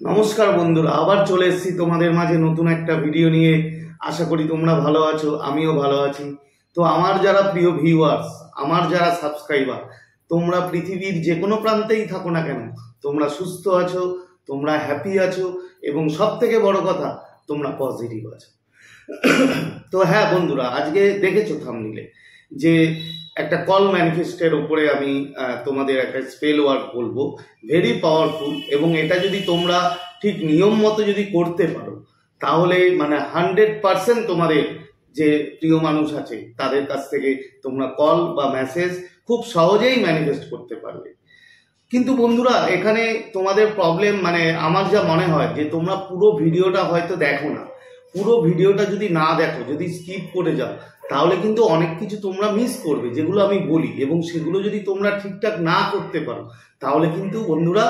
নমস্কার বন্ধুরা, আবার চলে এসেছি তোমাদের মাঝে নতুন একটা ভিডিও নিয়ে। আশা করি তোমরা ভালো আছো, আমিও ভালো আছি। তো আমার যারা প্রিয় ভিউয়ার্স, আমার যারা সাবস্ক্রাইবার, তোমরা পৃথিবীর যে কোনো প্রান্তেই থাকো না কেন, তোমরা সুস্থ আছো, তোমরা হ্যাপি আছো এবং সব থেকে বড় কথা তোমরা পজিটিভ আছো। তো হ্যাঁ বন্ধুরা, আজকে দেখেছো থাম্বনেইলে যে একটা কল ম্যানিফেস্টের উপরে আমি তোমাদের একটা স্পেল ওয়ার্ক বলবো, ভেরি পাওয়ারফুল। এবং এটা যদি তোমরা ঠিক নিয়ম মতো যদি করতে পারো তাহলে 100% তোমাদের যে প্রিয় মানুষ আছে তাদের কাছ থেকে তোমরা কল বা মেসেজ খুব সহজেই ম্যানিফেস্ট করতে পারবে। কিন্তু বন্ধুরা, এখানে তোমাদের প্রবলেম আমার যা মনে হয় যে তোমরা পুরো ভিডিওটা হয়তো দেখো না। পুরো ভিডিওটা যদি না দেখো, যদি স্কিপ করে যাও, তাহলে কিন্তু অনেক কিছু তোমরা মিস করবে যেগুলো আমি বলি, এবং সেগুলো যদি তোমরা ঠিকঠাক না করতে পারো তাহলে কিন্তু বন্ধুরা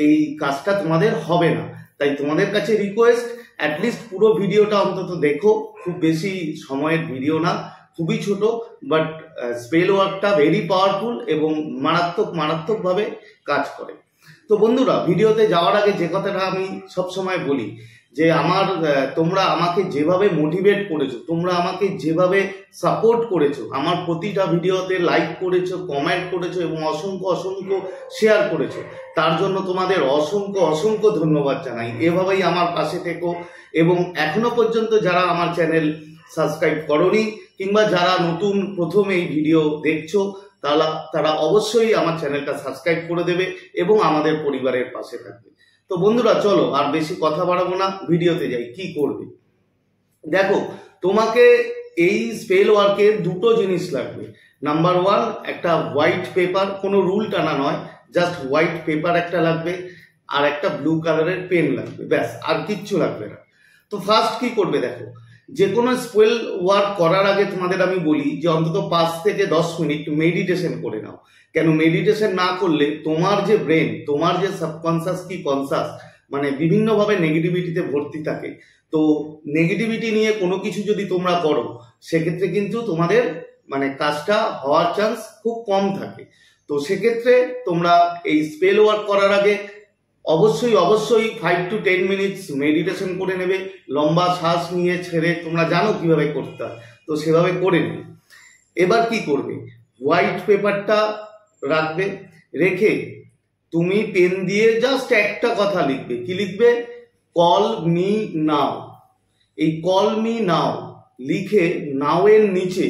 এই কাজটা তোমাদের হবে না। তাই তোমাদের কাছে রিকোয়েস্ট, অ্যাটলিস্ট পুরো ভিডিওটা অন্তত দেখো। খুব বেশি সময়ের ভিডিও না, খুবই ছোট, বাট স্পেল ওয়ার্কটা ভেরি পাওয়ারফুল এবং মারাত্মকভাবে কাজ করে। তো বন্ধুরা, ভিডিওতে যাওয়ার আগে যে কথাটা আমি সবসময় বলি যে তোমরা আমাকে যেভাবে মোটিভেট করেছো, তোমরা আমাকে যেভাবে সাপোর্ট করেছো, আমার প্রতিটা ভিডিওতে লাইক করেছো, কমেন্ট করেছো এবং অসংখ্য শেয়ার করেছো, তার জন্য তোমাদের অসংখ্য ধন্যবাদ জানাই। এভাবেই আমার পাশে থেকো। এবং এখনো পর্যন্ত যারা আমার চ্যানেল সাবস্ক্রাইব করোনি কিংবা যারা নতুন প্রথম এই ভিডিও দেখছো, তারা অবশ্যই আমার চ্যানেলটা সাবস্ক্রাইব করে দেবে এবং আমাদের পরিবারের পাশে থাকবে। তো বন্ধুরা, চলো আর বেশি কথা বাড়াবো না, ভিডিওতে যাই। কি করবে দেখো, তোমাকে এই স্পেল ওয়ার্কের দুটো জিনিস লাগবে। নাম্বার 1, একটা হোয়াইট পেপার, কোনো রুল টানা নয়, জাস্ট হোয়াইট পেপার একটা লাগবে, আর একটা ব্লু কালারের পেন লাগবে, ব্যাস, আর কিচ্ছু লাগবে না। তো ফার্স্ট কি করবে দেখো, যে কোনো স্পেল ওয়ার্ক করার আগে তোমাদের আমি বলি যে অন্তত 5 থেকে 10 মিনিট মেডিটেশন করে নাও। কেন মেডিটেশন না করলে তোমার যে ব্রেন, তোমার যে সাবকনসাস কি কনসাস, বিভিন্নভাবে নেগেটিভিটিতে ভর্তি থাকে। তো নেগেটিভিটি নিয়ে কোনো কিছু যদি তোমরা করো, সেক্ষেত্রে কিন্তু তোমাদের কাজটা হওয়ার চান্স খুব কম থাকে। তো সেক্ষেত্রে তোমরা এই স্পেল ওয়ার্ক করার আগে অবশ্যই 5 to 10 মিনিটস মেডিটেশন করে নেবে। লম্বা শ্বাস নিয়ে ছেড়ে, তোমরা জানো কিভাবে করতে হয়, তো সেভাবে করে নেবে। এবার কি করবে, হোয়াইট পেপারটা রাখবে, রেখে তুমি পেন দিয়ে জাস্ট একটা কথা লিখবে। কি লিখবে? Call me now. এই কল মি নাও লিখে নাও এর নিচে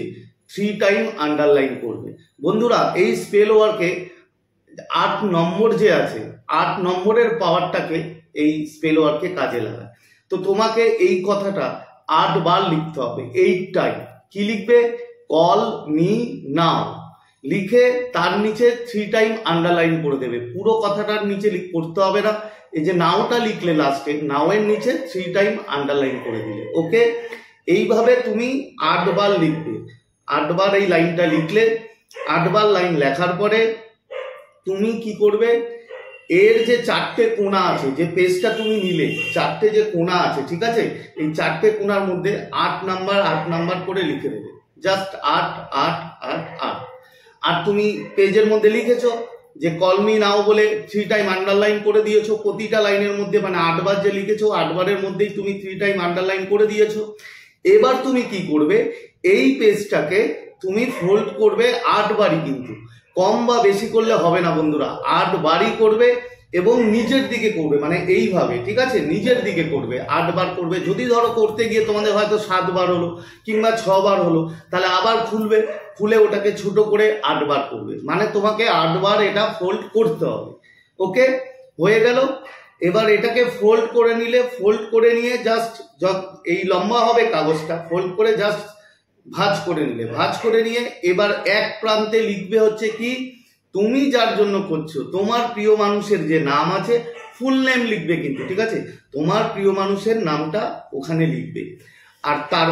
3 টাইম আন্ডারলাইন করবে। বন্ধুরা, এই স্পেল ওয়ার্কে 8 নম্বর যে আছে, 8 নম্বরের পাওয়ারটাকে এই স্পেল ওয়ার্কে কাজে লাগায়। তো তোমাকে এই কথাটা 8 বার লিখতে হবে, 8 টাইম। কি লিখবে? কল মি নাও লিখে তার নিচে 3 টাইম আন্ডারলাইন করে দেবে। পুরো কথাটার নিচে করতে হবে না, এই যে নাওটা লিখলে লাস্টে, নাও এর নিচে 3 টাইম আন্ডারলাইন করে দিলে। ওকে, এইভাবে তুমি 8 বার লিখবে। 8 বার এই লাইনটা লিখলে, 8 বার লাইন লেখার পরে তুমি কি করবে, এর যে 4টে কোণা আছে, যে পেজটা তুমি নিলে 4টে যে কোণা আছে, ঠিক আছে, এই 4টে কোণার মধ্যে 8 নাম্বার করে লিখে দেবে। জাস্ট 8 8 8 8। আর তুমি পেজের মধ্যে লিখেছো যে কল মি নাও বলে 3 টাইম আন্ডারলাইন করে দিয়েছো। প্রতিটা লাইনের মধ্যে 8 বার যে লিখেছো, 8 বারের মধ্যেই তুমি 3 টাইম আন্ডারলাইন করে দিয়েছো। এবার তুমি কি করবে, এই পেজটাকে তুমি ফোল্ড করবে 8 বারই, কিন্তু কম বা বেশি করলে হবে না বন্ধুরা, 8 বারই করবে এবং নিজের দিকে করবে, এইভাবে, ঠিক আছে, নিজের দিকে করবে, 8 বার করবে। যদি ধরো করতে গিয়ে তোমাদের হয়তো 7 বার হলো কিংবা 6 বার হলো, তাহলে আবার খুলে ওটাকে ছোট করে 8 বার করবে। তোমাকে 8 বার এটা ফোল্ড করতে হবে। ওকে, হয়ে গেল। এবার এটাকে ফোল্ড করে নিয়ে জাস্ট এই লম্বা হবে কাগজটা, ফোল্ড করে জাস্ট ভাঁজ করে নিয়ে এবার এক প্রান্তে লিখবে হচ্ছে কি, তুমি যার জন্য করছো, তোমার প্রিয় মানুষের যে নাম আছে, ফুল নেম লিখবে কিন্তু, ঠিক আছে, তোমার প্রিয় মানুষের নামটা ওখানে লিখবে। আর তার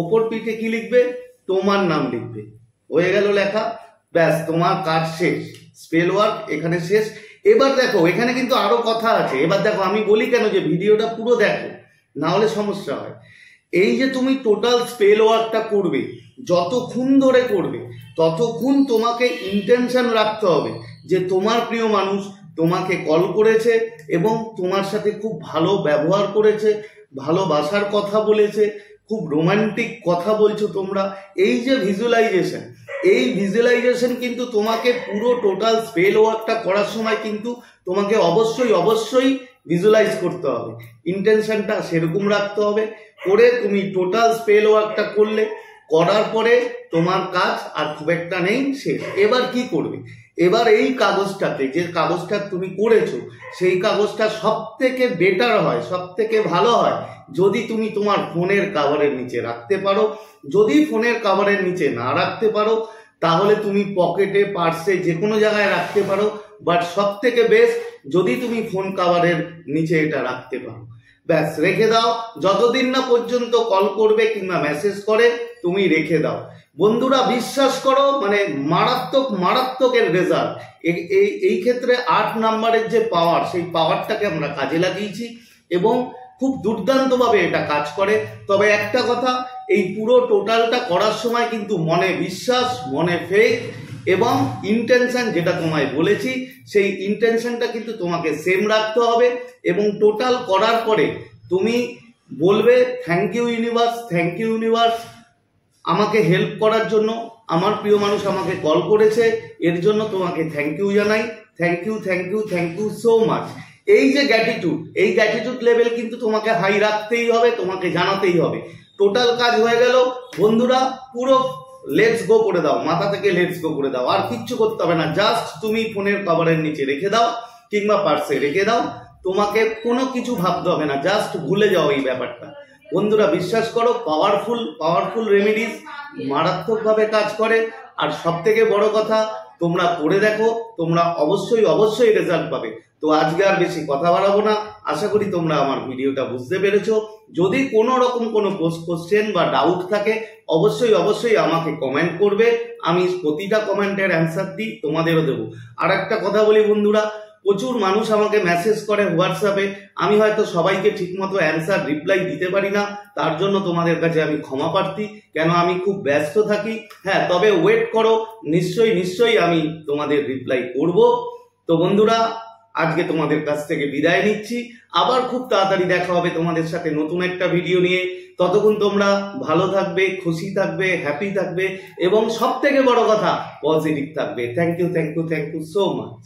ওপর পিঠে কি লিখবে? তোমার নাম লিখবে। হয়ে গেল লেখা, ব্যাস, তোমার কাজ শেষ। স্পেল ওয়ার্ক এখানে শেষ। এবার দেখো, এখানে কিন্তু আরো কথা আছে। এবার দেখো, আমি বলি কেন যে ভিডিওটা পুরো দেখো, না হলে সমস্যা হয়। এই যে তুমি টোটাল স্পেল ওয়ার্কটা করবে, যতক্ষণ ধরে করবে ততক্ষণ তোমাকে ইন্টেনশন রাখতে হবে যে তোমার প্রিয় মানুষ, তোমাকে কল করেছে এবং তোমার সাথে খুব ভালো ব্যবহার করেছে, ভালোবাসার কথা বলেছে, খুব রোমান্টিক কথা বলছো তোমরা। এই যে ভিজুয়ালাইজেশন, এই ভিজুয়ালাইজেশন কিন্তু তোমাকে পুরো টোটাল স্পেল ওয়ার্কটা করার সময় কিন্তু তোমাকে অবশ্যই ভিজুয়ালাইজ করতে হবে, ইন্টেনশনটা সেরকম রাখতে হবে। করে তুমি টোটাল স্পেল ওয়ার্কটা করলে, করার পরে তোমার কাজ আর খুব একটা নেই, শেষ। এবার কি করবে? এবার এই কাগজটাতে, যে কাগজটা তুমি করেছো, সেই কাগজটা সব থেকে বেটার হয়, সব থেকে ভালো হয় যদি তুমি তোমার ফোনের কভারের নিচে রাখতে পারো। যদি ফোনের কভারের নিচে না রাখতে পারো তাহলে তুমি পকেটে, পার্সে, যে কোনো জায়গায় রাখতে পারো, বাট সব থেকে বেস্ট যদি তুমি ফোন কভারের নিচে এটা রাখতে পারো। ব্যাস, রেখে দাও। যতদিন না পর্যন্ত কল করবে কিংবা মেসেজ করে তুমি রেখে দাও। বন্ধুরা বিশ্বাস করো, মানে মারাত্মকের রেজাল্ট। এই ক্ষেত্রে 8 নাম্বারের যে পাওয়ার, সেই পাওয়ারটাকে আমরা কাজে লাগিয়েছি এবং খুব দুর্দান্তভাবে এটা কাজ করে। তবে একটা কথা, এই পুরো টোটালটা করার সময় কিন্তু মনে বিশ্বাস, মনে ফেথ এবং ইন্টেনশন, যেটা তোমায় বলেছি, সেই ইন্টেনশনটা কিন্তু তোমাকে সেম রাখতে হবে। এবং টোটাল করার পরে তুমি বলবে thank you universe, thank you universe আমাকে হেল্প করার জন্য। আমার প্রিয় মানুষ আমাকে কল করেছে, এর জন্য তোমাকে থ্যাংক ইউ জানাই। Thank you, thank you, thank you so much. এই যে গ্র্যাটিটিউড, এই গ্র্যাটিটিউড লেভেল কিন্তু তোমাকে হাই রাখতেই হবে, তোমাকে জানাতেই হবে। টোটাল কাজ হয়ে গেল বন্ধুরা, পুরো লেটস গো করে দাও, মাথা থেকে লেটস গো করে দাও। আর কিচ্ছু করতে হবে না, জাস্ট তুমি ফোনের কভারের নিচে রেখে দাও কিংবা পার্সে রেখে দাও। তোমাকে কোনো কিছু ভাবতে হবে না, জাস্ট ভুলে যাও এই ব্যাপারটা। বন্ধুরা বিশ্বাস করো, পাওয়ারফুল রেমেডিস মারাত্মকভাবে কাজ করে। আর সব থেকে বড় কথা, তোমরা করে দেখো, তোমরা অবশ্যই রেজাল্ট পাবে। তো আজকে আর বেশি কথা বাড়াবো না, আশা করি তোমরা আমার ভিডিওটা বুঝতে পেরেছো। যদি কোনো রকম কোনো কোশ্চেন বা ডাউট থাকে অবশ্যই আমাকে কমেন্ট করবে, আমি প্রতিটা কমেন্টের অ্যান্সার দিই, তোমাদেরও দেবো। আর একটা কথা বলি বন্ধুরা, প্রচুর মানুষ আমাকে মেসেজ করে হোয়াটসঅ্যাপে, আমি হয়তো সবাইকে ঠিকমতো অ্যান্সার রিপ্লাই দিতে পারি না, তার জন্য তোমাদের কাছে আমি ক্ষমা প্রার্থী, কেন আমি খুব ব্যস্ত থাকি। হ্যাঁ, তবে ওয়েট করো, নিশ্চয়ই আমি তোমাদের রিপ্লাই করব। তো বন্ধুরা আজকে তোমাদের কাছ থেকে বিদায় নিচ্ছি, আবার খুব তাড়াতাড়ি দেখা হবে তোমাদের সাথে নতুন একটা ভিডিও নিয়ে। ততক্ষণ তোমরা ভালো থাকবে, খুশি থাকবে, হ্যাপি থাকবে এবং সব থেকে বড় কথা পজিটিভ থাকবে। Thank you so much.